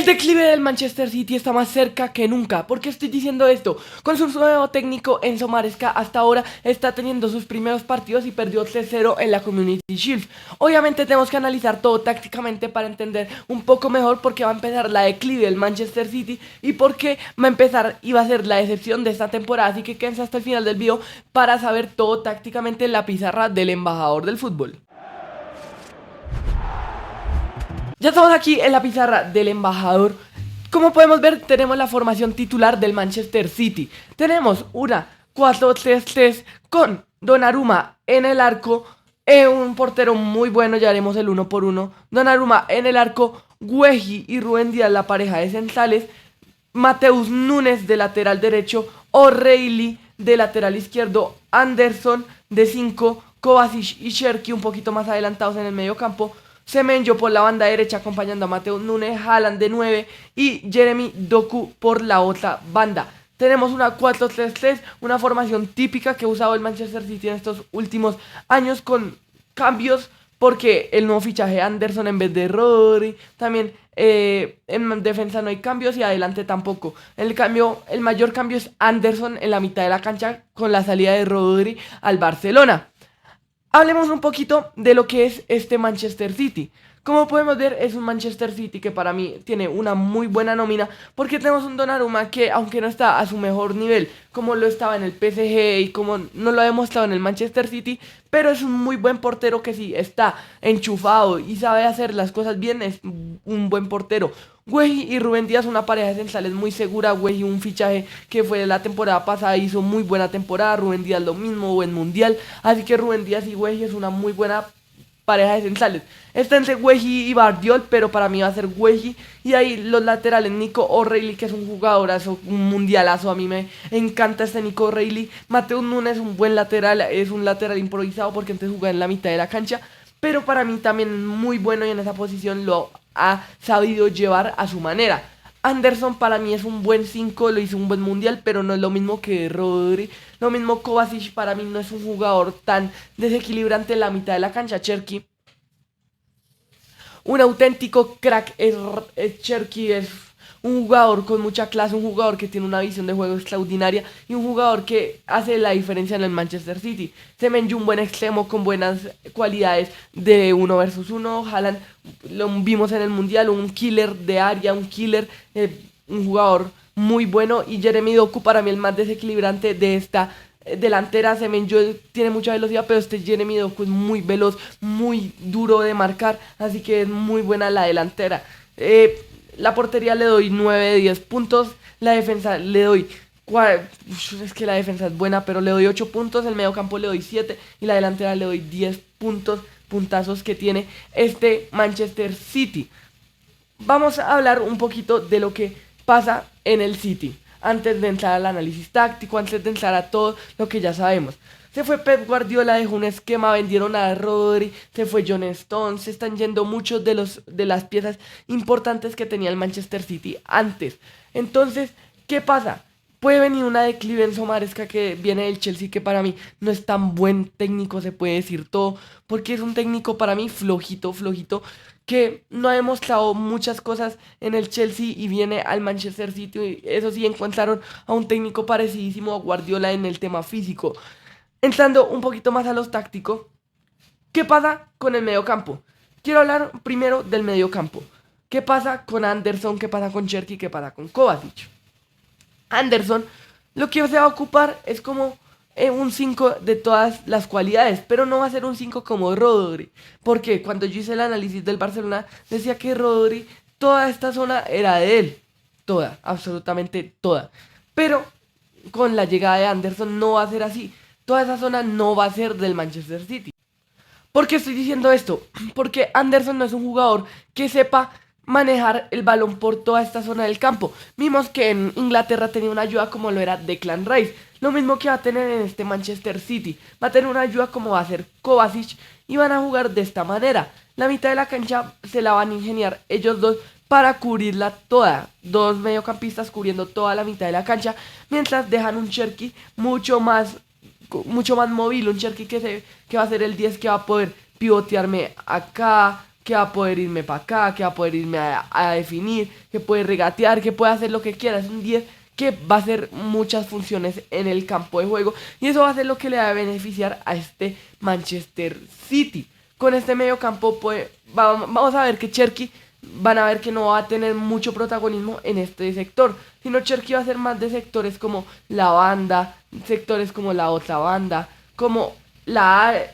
El declive del Manchester City está más cerca que nunca. ¿Por qué estoy diciendo esto? Con su nuevo técnico Enzo Maresca hasta ahora está teniendo sus primeros partidos y perdió 3-0 en la Community Shield. Obviamente tenemos que analizar todo tácticamente para entender un poco mejor por qué va a empezar la declive del Manchester City y por qué va a empezar y va a ser la decepción de esta temporada. Así que quédense hasta el final del video para saber todo tácticamente en la pizarra del embajador del fútbol. Ya estamos aquí en la pizarra del embajador. Como podemos ver, tenemos la formación titular del Manchester City. Tenemos una 4-3-3 con Donnarumma en el arco, un portero muy bueno, ya haremos el 1 por 1. Donnarumma en el arco, Guehi y Rúben Díaz la pareja de centrales, Mateus Nunes de lateral derecho, O'Reilly de lateral izquierdo, Anderson de 5, Kovacic y Cherki un poquito más adelantados en el medio campo, Semenyo por la banda derecha acompañando a Mateus Nunes, Haaland de 9 y Jeremy Doku por la otra banda. Tenemos una 4-3-3, una formación típica que ha usado el Manchester City en estos últimos años con cambios porque el nuevo fichaje Anderson en vez de Rodri, también en defensa no hay cambios y adelante tampoco. El mayor cambio es Anderson en la mitad de la cancha con la salida de Rodri al Barcelona. Hablemos un poquito de lo que es este Manchester City. Como podemos ver, es un Manchester City que para mí tiene una muy buena nómina, porque tenemos un Donnarumma que, aunque no está a su mejor nivel, como lo estaba en el PSG y como no lo ha demostrado en el Manchester City, pero es un muy buen portero que si está enchufado y sabe hacer las cosas bien, es un buen portero. Guehi y Rúben Díaz, una pareja de centrales muy segura. Guehi, un fichaje que fue la temporada pasada, hizo muy buena temporada. Rúben Díaz lo mismo, buen mundial. Así que Rúben Díaz y Guehi es una muy buena pareja de centrales. Está entre Guehi y Bardiol, pero para mí va a ser Guehi. Y ahí los laterales, Nico O'Reilly, que es un jugadorazo, un mundialazo. A mí me encanta este Nico O'Reilly. Mateus Nunes, un buen lateral, es un lateral improvisado porque antes jugaba en la mitad de la cancha, pero para mí también muy bueno y en esa posición lo ha sabido llevar a su manera. Anderson para mí es un buen 5, lo hizo un buen mundial, pero no es lo mismo que Rodri. Lo mismo Kovacic, para mí no es un jugador tan desequilibrante en la mitad de la cancha. Cherki, un auténtico crack, Cherki es un jugador con mucha clase, un jugador que tiene una visión de juego extraordinaria y un jugador que hace la diferencia en el Manchester City. Semenyo, un buen extremo con buenas cualidades de 1 versus 1. Haaland, lo vimos en el mundial, un killer de área, un killer, un jugador muy bueno. Y Jeremy Doku, para mí el más desequilibrante de esta delantera. Semenyo tiene mucha velocidad, pero este Jeremy Doku es muy veloz, muy duro de marcar, así que es muy buena la delantera. La portería le doy 9 de 10 puntos. La defensa le doy... Es que la defensa es buena, pero le doy 8 puntos. El medio campo le doy 7. Y la delantera le doy 10 puntos. Puntazos que tiene este Manchester City. Vamos a hablar un poquito de lo que pasa en el City. Antes de entrar al análisis táctico, antes de entrar a todo lo que ya sabemos. Se fue Pep Guardiola, dejó un esquema, vendieron a Rodri, se fue John Stones, se están yendo muchos de las piezas importantes que tenía el Manchester City antes. Entonces, ¿qué pasa? Puede venir una declive en Maresca que viene del Chelsea, que para mí no es tan buen técnico, se puede decir todo, porque es un técnico para mí flojito, que no ha demostrado muchas cosas en el Chelsea y viene al Manchester City. Y eso sí, encontraron a un técnico parecidísimo a Guardiola en el tema físico. Entrando un poquito más a los tácticos, ¿qué pasa con el mediocampo? Quiero hablar primero del mediocampo. ¿Qué pasa con Anderson? ¿Qué pasa con Cherki? ¿Qué pasa con Kovacic? Anderson lo que se va a ocupar es como un 5 de todas las cualidades, pero no va a ser un 5 como Rodri, porque cuando yo hice el análisis del Barcelona decía que Rodri, toda esta zona era de él, toda, absolutamente toda, pero con la llegada de Anderson no va a ser así. Toda esa zona no va a ser del Manchester City. ¿Por qué estoy diciendo esto? Porque Anderson no es un jugador que sepa manejar el balón por toda esta zona del campo. Vimos que en Inglaterra tenía una ayuda como lo era Declan Rice. Lo mismo que va a tener en este Manchester City. Va a tener una ayuda como va a ser Kovacic y van a jugar de esta manera. La mitad de la cancha se la van a ingeniar ellos dos para cubrirla toda. Dos mediocampistas cubriendo toda la mitad de la cancha, mientras dejan un Cherki mucho más móvil, un Cherki que va a ser el 10 que va a poder pivotearme acá, que va a poder irme para acá, que va a poder irme a definir, que puede regatear, que puede hacer lo que quiera. Es un 10 que va a hacer muchas funciones en el campo de juego y eso va a ser lo que le va a beneficiar a este Manchester City. Con este medio campo pues, vamos a ver que Cherki van a ver que no va a tener mucho protagonismo en este sector, sino Cherki va a ser más de sectores como la banda, sectores como la otra banda, como la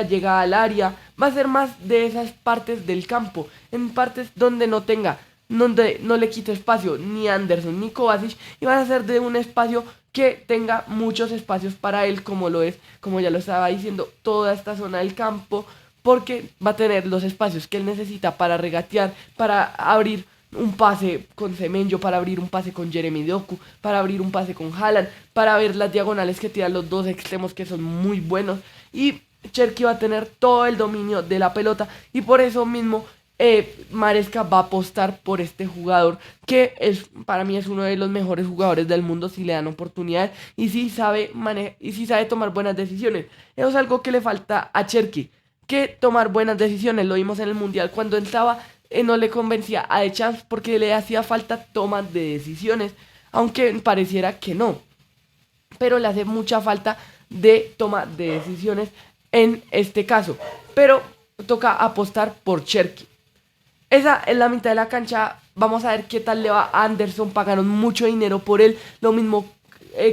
llegada al área, va a ser más de esas partes del campo, en partes donde no tenga, donde no le quite espacio ni Anderson ni Kovacic, y van a ser de un espacio que tenga muchos espacios para él, como lo es, como ya lo estaba diciendo, toda esta zona del campo, porque va a tener los espacios que él necesita para regatear, para abrir un pase con Semenyo, para abrir un pase con Jeremy Doku, para abrir un pase con Haaland, para ver las diagonales que tiran los dos extremos que son muy buenos, y Cherki va a tener todo el dominio de la pelota, y por eso mismo Maresca va a apostar por este jugador que para mí es uno de los mejores jugadores del mundo si le dan oportunidad y si sabe tomar buenas decisiones. Eso es algo que le falta a Cherki, que tomar buenas decisiones. Lo vimos en el Mundial cuando entraba, no le convencía a Deschamps porque le hacía falta toma de decisiones, aunque pareciera que no, pero le hace mucha falta de toma de decisiones en este caso, pero toca apostar por Cherki. Esa es la mitad de la cancha. Vamos a ver qué tal le va a Anderson. Pagaron mucho dinero por él. Lo mismo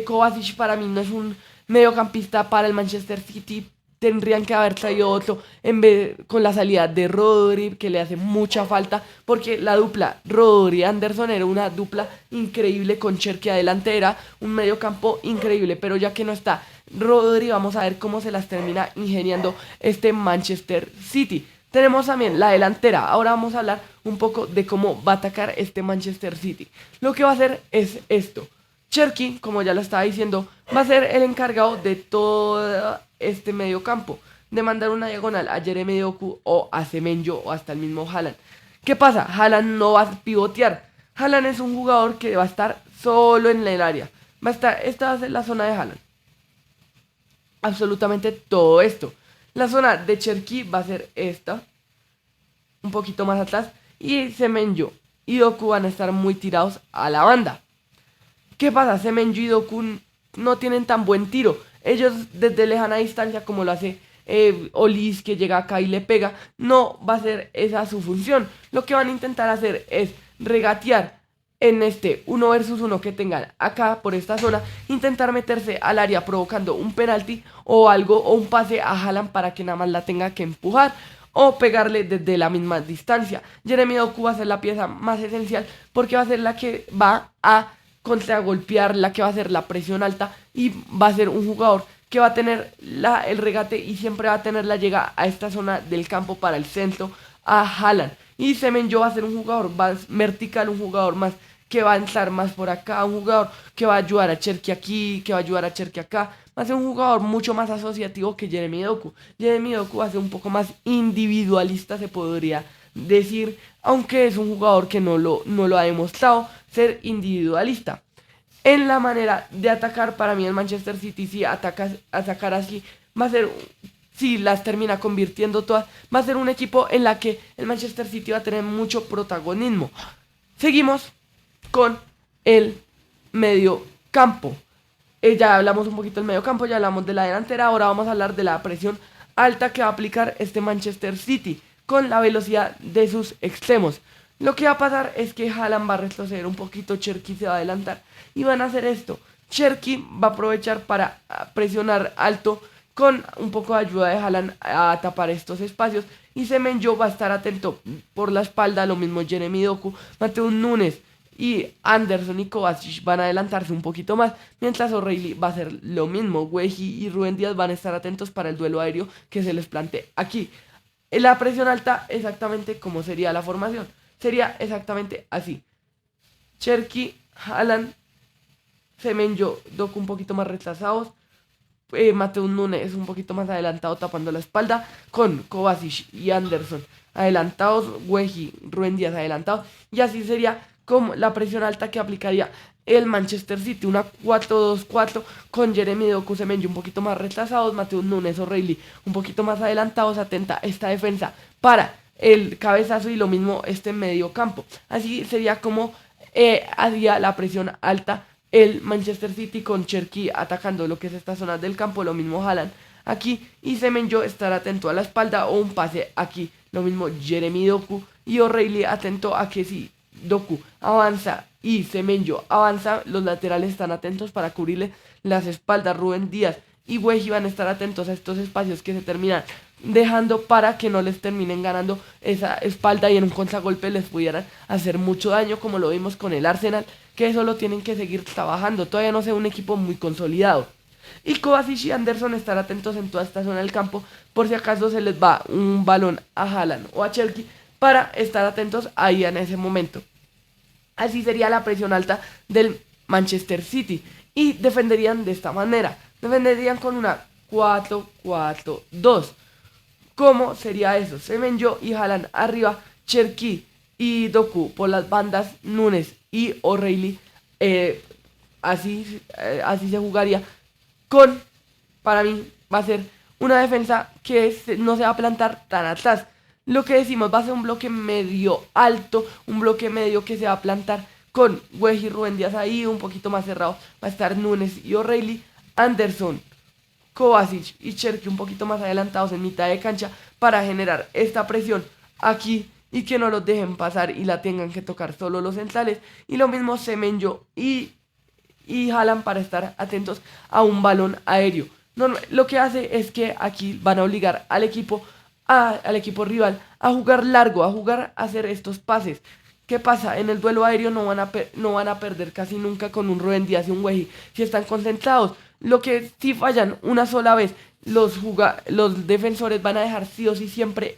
Kovacic para mí no es un mediocampista para el Manchester City. Tendrían que haber traído otro en vez con la salida de Rodri, que le hace mucha falta, porque la dupla Rodri-Anderson era una dupla increíble con Cherki adelante, era un mediocampo increíble, pero ya que no está Rodri, vamos a ver cómo se las termina ingeniando este Manchester City. Tenemos también la delantera. Ahora vamos a hablar un poco de cómo va a atacar este Manchester City. Lo que va a hacer es esto. Cherki, como ya lo estaba diciendo, va a ser el encargado de todo este medio campo, de mandar una diagonal a Jeremy Doku o a Semenyo o hasta el mismo Haaland. ¿Qué pasa? Haaland no va a pivotear. Haaland es un jugador que va a estar solo en el área. Esta va a ser la zona de Haaland. Absolutamente todo esto. La zona de Cherki va a ser esta, un poquito más atrás, y Semenyo y Doku van a estar muy tirados a la banda. ¿Qué pasa? Semenyo y Doku no tienen tan buen tiro. Ellos desde lejana distancia, como lo hace Olis, que llega acá y le pega, no va a ser esa su función. Lo que van a intentar hacer es regatear en este 1 versus 1 que tengan acá por esta zona, intentar meterse al área provocando un penalti o algo, o un pase a Haaland para que nada más la tenga que empujar o pegarle desde la misma distancia. Jeremy Doku va a ser la pieza más esencial porque va a ser la que va a contragolpear, la que va a hacer la presión alta, y va a ser un jugador que va a tener el regate y siempre va a tener la llegada a esta zona del campo para el centro a Haaland. Y Semenyo va a ser un jugador más vertical, un jugador más que va a entrar más por acá, un jugador que va a ayudar a Cherki aquí, que va a ayudar a Cherki acá. Va a ser un jugador mucho más asociativo que Jeremy Doku. Jeremy Doku va a ser un poco más individualista, se podría decir, aunque es un jugador que no lo ha demostrado ser individualista. En la manera de atacar, para mí el Manchester City, si atacar así, va a ser, si las termina convirtiendo todas, va a ser un equipo en la que el Manchester City va a tener mucho protagonismo. Seguimos con el medio campo. Ya hablamos un poquito del medio campo, ya hablamos de la delantera, ahora vamos a hablar de la presión alta que va a aplicar este Manchester City con la velocidad de sus extremos. Lo que va a pasar es que Haaland va a retroceder un poquito, Cherki se va a adelantar y van a hacer esto. Cherki va a aprovechar para presionar alto con un poco de ayuda de Haaland a tapar estos espacios, y Semenyo va a estar atento por la espalda, lo mismo Jeremy Doku, Mateus Nunes y Anderson y Kovacic van a adelantarse un poquito más, mientras O'Reilly va a hacer lo mismo. Wehi y Rubén Díaz van a estar atentos para el duelo aéreo que se les plantee aquí. La presión alta, exactamente como sería la formación, sería exactamente así: Cherki, Haaland, Semenyo, Doku un poquito más retrasados, Mateus Nunes un poquito más adelantado tapando la espalda, con Kovacic y Anderson adelantados, Wehi, Rubén Díaz adelantados, y así sería como la presión alta que aplicaría el Manchester City, una 4-2-4 con Jeremy Doku, Semenyo un poquito más retrasados, Mateus Nunes, O'Reilly un poquito más adelantados. Atenta esta defensa para el cabezazo y lo mismo este medio campo. Así sería como haría la presión alta el Manchester City con Cherki atacando lo que es esta zona del campo, lo mismo Haaland aquí y Semenyo estar atento a la espalda o un pase aquí, lo mismo Jeremy Doku y O'Reilly atento a que si Doku avanza y Semenyo avanza, los laterales están atentos para cubrirle las espaldas. Rubén Díaz y Wehi van a estar atentos a estos espacios que se terminan dejando para que no les terminen ganando esa espalda y en un contragolpe les pudieran hacer mucho daño, como lo vimos con el Arsenal, que eso lo tienen que seguir trabajando. Todavía no sea un equipo muy consolidado. Y Kovacic y Anderson estar atentos en toda esta zona del campo por si acaso se les va un balón a Haaland o a Cherki, para estar atentos ahí en ese momento. Así sería la presión alta del Manchester City y defenderían de esta manera. Defenderían con una 4-4-2. ¿Cómo sería eso? Semenyo y Haaland arriba, Cherki y Doku por las bandas, Núñez y O'Reilly. Así se jugaría con, para mí, va a ser una defensa que no se va a plantar tan atrás. Lo que decimos, va a ser un bloque medio alto, un bloque medio que se va a plantar con Wehi y Rubén Díaz ahí, un poquito más cerrado. Va a estar Núñez y O'Reilly, Anderson, Kovacic y Cherki un poquito más adelantados en mitad de cancha para generar esta presión aquí y que no los dejen pasar y la tengan que tocar solo los centrales. Y lo mismo Semenyo y Haaland para estar atentos a un balón aéreo. Lo que hace es que aquí van a obligar al equipo rival a jugar largo, a hacer estos pases. ¿Qué pasa? En el duelo aéreo no van a perder casi nunca con un Rubén Díaz y un Wehi si están concentrados. Lo que si fallan una sola vez, los defensores van a dejar sí o sí siempre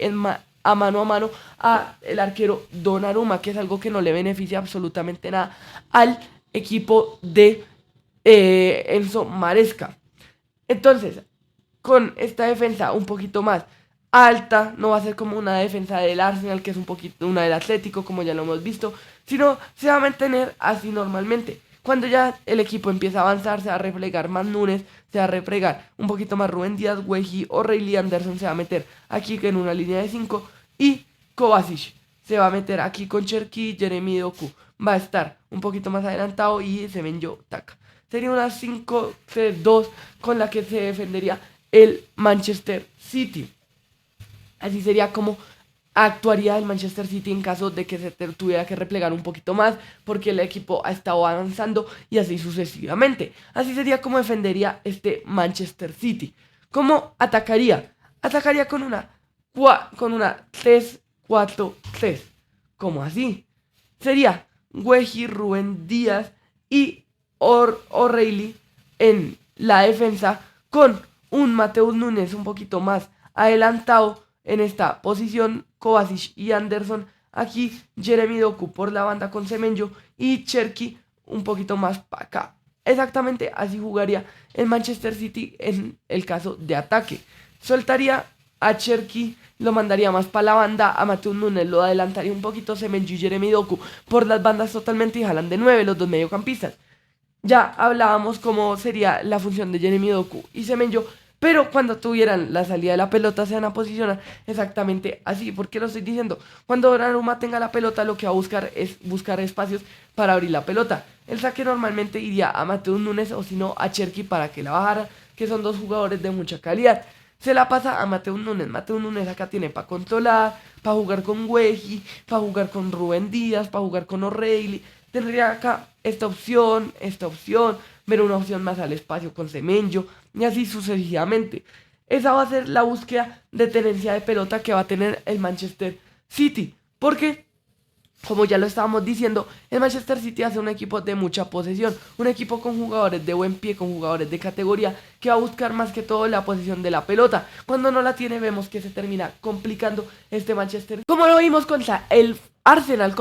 a mano a el arquero Donnarumma, que es algo que no le beneficia absolutamente nada al equipo de Enzo Maresca. Entonces, con esta defensa un poquito más alta, no va a ser como una defensa del Arsenal, que es un poquito una del Atlético, como ya lo hemos visto, sino se va a mantener así normalmente. Cuando ya el equipo empieza a avanzar, se va a replegar más Núñez, se va a replegar un poquito más Rubén Díaz, Wehi, O'Reilly, Anderson se va a meter aquí en una línea de 5 y Kovacic se va a meter aquí con Cherki, Jeremy Doku va a estar un poquito más adelantado y Semenyo Taka. Sería una 5-3-2 con la que se defendería el Manchester City. Así sería como actuaría el Manchester City en caso de que se tuviera que replegar un poquito más porque el equipo ha estado avanzando y así sucesivamente. Así sería como defendería este Manchester City. ¿Cómo atacaría? Atacaría con una 3-4-3. ¿Cómo así? Sería Wehi, Rubén Díaz y O'Reilly en la defensa con un Matheus Núñez un poquito más adelantado en esta posición, Kovacic y Anderson aquí, Jeremy Doku por la banda con Semenyo y Cherki un poquito más para acá. Exactamente así jugaría el Manchester City en el caso de ataque. Soltaría a Cherki, lo mandaría más para la banda, a Matheus Núñez lo adelantaría un poquito, Semenyo y Jeremy Doku por las bandas totalmente y Haaland de 9, los dos mediocampistas. Ya hablábamos cómo sería la función de Jeremy Doku y Semenyo, pero cuando tuvieran la salida de la pelota se van a posicionar exactamente así. ¿Por qué lo estoy diciendo? Cuando Donnarumma tenga la pelota, lo que va a buscar es buscar espacios para abrir la pelota. El saque normalmente iría a Matheus Núñez o si no a Cherki para que la bajara, que son dos jugadores de mucha calidad. Se la pasa a Matheus Núñez. Matheus Núñez acá tiene para controlar, para jugar con Wehi, para jugar con Rubén Díaz, para jugar con O'Reilly. Tendría acá esta opción, ver una opción más al espacio con Semenyo y así sucesivamente. Esa va a ser la búsqueda de tenencia de pelota que va a tener el Manchester City, porque como ya lo estábamos diciendo, el Manchester City hace un equipo de mucha posesión, un equipo con jugadores de buen pie, con jugadores de categoría, que va a buscar más que todo la posesión de la pelota. Cuando no la tiene, vemos que se termina complicando este Manchester. Como lo vimos contra el Arsenal,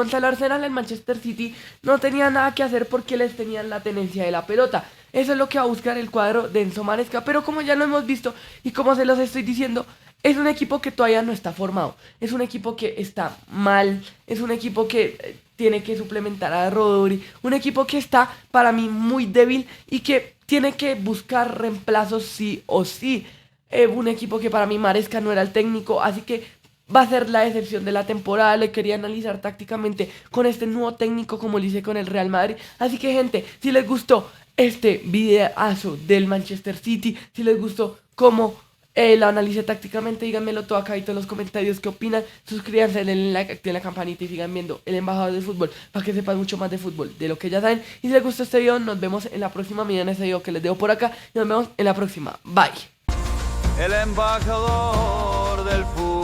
el Manchester City no tenía nada que hacer porque les tenían la tenencia de la pelota. Eso es lo que va a buscar el cuadro de Enzo Maresca, pero como ya lo hemos visto y como se los estoy diciendo, es un equipo que todavía no está formado, es un equipo que está mal, es un equipo que tiene que suplementar a Rodri, un equipo que está para mí muy débil y que tiene que buscar reemplazos sí o sí. Un equipo que para mí Maresca no era el técnico, así que va a ser la decepción de la temporada. Le quería analizar tácticamente con este nuevo técnico como lo hice con el Real Madrid. Así que gente, si les gustó este videazo del Manchester City, si les gustó cómo lo analicé tácticamente, díganmelo todo acá en los comentarios qué opinan. Suscríbanse, denle like, activen la campanita y sigan viendo El Embajador del Fútbol para que sepan mucho más de fútbol de lo que ya saben. Y si les gustó este video, nos vemos en la próxima. Miren ese video que les dejo por acá y nos vemos en la próxima. Bye. El embajador del fútbol.